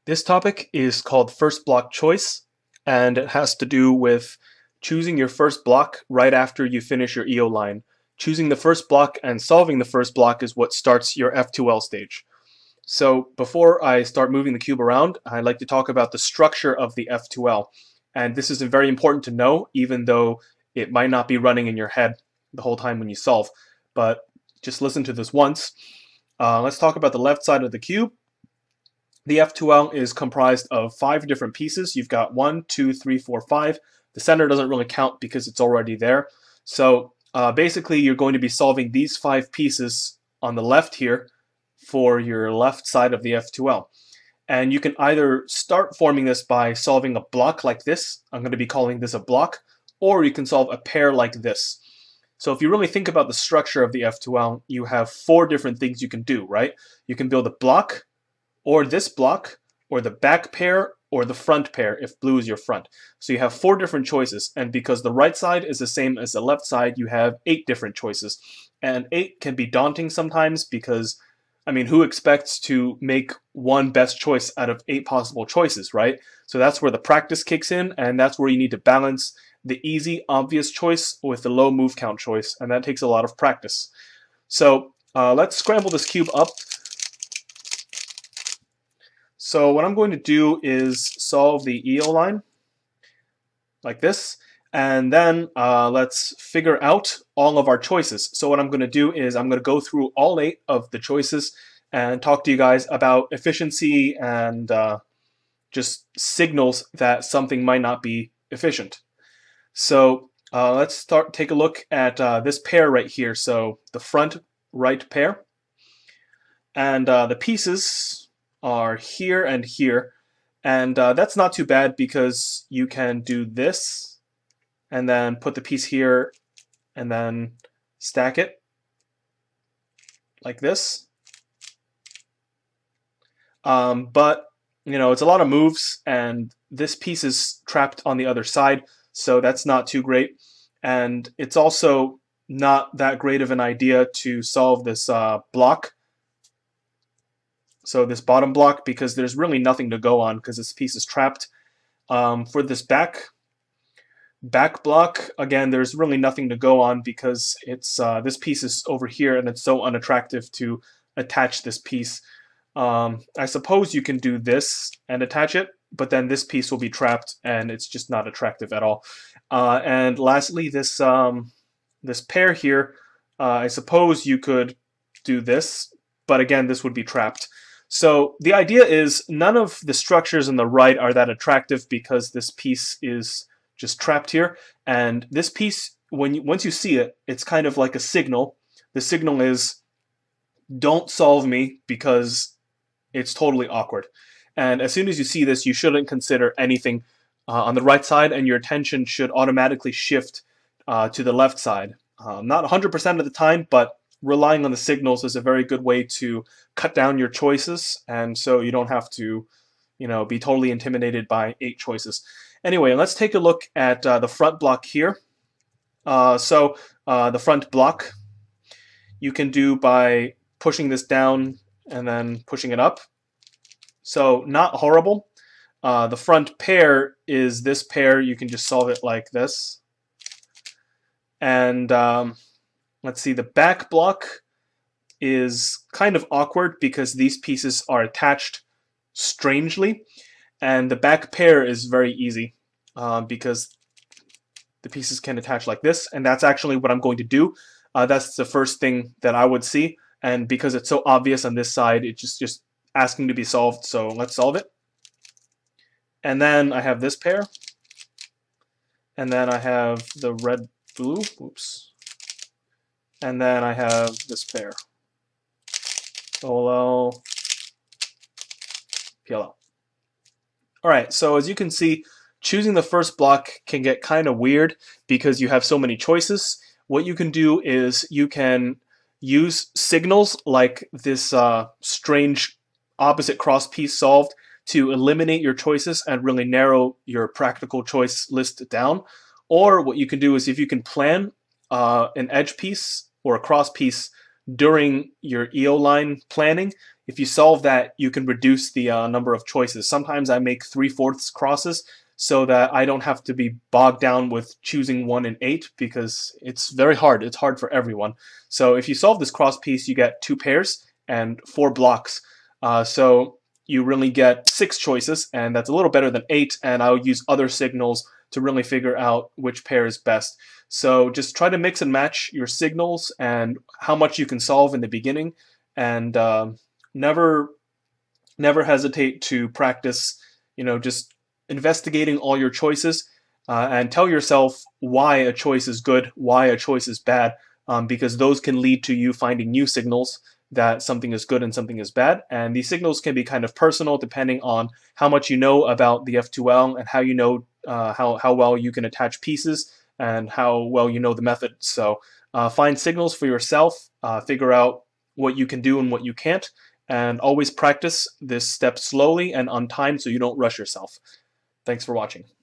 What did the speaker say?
This topic is called first block choice, and it has to do with choosing your first block right after you finish your EOline. Choosing the first block and solving the first block is what starts your F2L stage. So before I start moving the cube around, I'd like to talk about the structure of the F2L. And this is very important to know, even though it might not be running in your head the whole time when you solve. But just listen to this once. Let's talk about the left side of the cube. The F2L is comprised of 5 different pieces. You've got 1, 2, 3, 4, 5. The center doesn't really count because it's already there. So basically you're going to be solving these 5 pieces on the left here for your left side of the F2L. And you can either start forming this by solving a block like this. I'm going to be calling this a block. Or you can solve a pair like this. So if you really think about the structure of the F2L, you have 4 different things you can do, right? You can build a block, or this block, or the back pair, or the front pair if blue is your front. So you have 4 different choices, and because the right side is the same as the left side, you have 8 different choices. And 8 can be daunting sometimes because, I mean, who expects to make one best choice out of 8 possible choices, right? So that's where the practice kicks in, and that's where you need to balance the easy, obvious choice with the low move count choice, and that takes a lot of practice. So let's scramble this cube up. So what I'm going to do is solve the EOline like this, and then let's figure out all of our choices. So what I'm going to do is I'm going to go through all 8 of the choices and talk to you guys about efficiency and just signals that something might not be efficient. So let's take a look at this pair right here. So the front right pair, and the pieces are here and here, and that's not too bad because you can do this and then put the piece here and then stack it like this. But you know, it's a lot of moves, and this piece is trapped on the other side, so that's not too great. And it's also not that great of an idea to solve this block, so this bottom block, because there's really nothing to go on because this piece is trapped. For this back block, again, there's really nothing to go on because it's this piece is over here and it's so unattractive to attach this piece. I suppose you can do this and attach it, but then this piece will be trapped and it's just not attractive at all. And lastly, this this pair here, I suppose you could do this, but again, this would be trapped. So the idea is none of the structures on the right are that attractive because this piece is just trapped here. And this piece, once you see it, it's kind of like a signal. The signal is, don't solve me because it's totally awkward. And as soon as you see this, you shouldn't consider anything on the right side, and your attention should automatically shift to the left side. Not 100% of the time, but relying on the signals is a very good way to cut down your choices, and so you don't have to, you know, be totally intimidated by 8 choices. Anyway, let's take a look at the front block here. The front block you can do by pushing this down and then pushing it up. So not horrible. The front pair is this pair. You can just solve it like this. And let's see, the back block is kind of awkward because these pieces are attached strangely. And the back pair is very easy because the pieces can attach like this. And that's actually what I'm going to do. That's the first thing that I would see. And because it's so obvious on this side, it's just asking to be solved. So let's solve it. And then I have this pair. And then I have the red, blue. Oops. And then I have this pair. Solo, PLL. Alright, so as you can see, choosing the first block can get kind of weird because you have so many choices. What you can do is you can use signals like this strange opposite cross piece solved to eliminate your choices and really narrow your practical choice list down. Or what you can do is if you can plan an edge piece or a cross piece during your EOline planning, if you solve that, you can reduce the number of choices. Sometimes I make 3/4 crosses so that I don't have to be bogged down with choosing 1 and 8, because it's very hard. It's hard for everyone. So if you solve this cross piece, you get 2 pairs and 4 blocks. So you really get 6 choices, and that's a little better than 8, and I'll use other signals to really figure out which pair is best. So just try to mix and match your signals and how much you can solve in the beginning, and never hesitate to practice, just investigating all your choices, and tell yourself why a choice is good, why a choice is bad, because those can lead to you finding new signals that something is good and something is bad. And these signals can be kind of personal depending on how much you know about the F2L and how you know how well you can attach pieces and how well you know the method. So find signals for yourself, figure out what you can do and what you can't, and always practice this step slowly and on time so you don't rush yourself. Thanks for watching.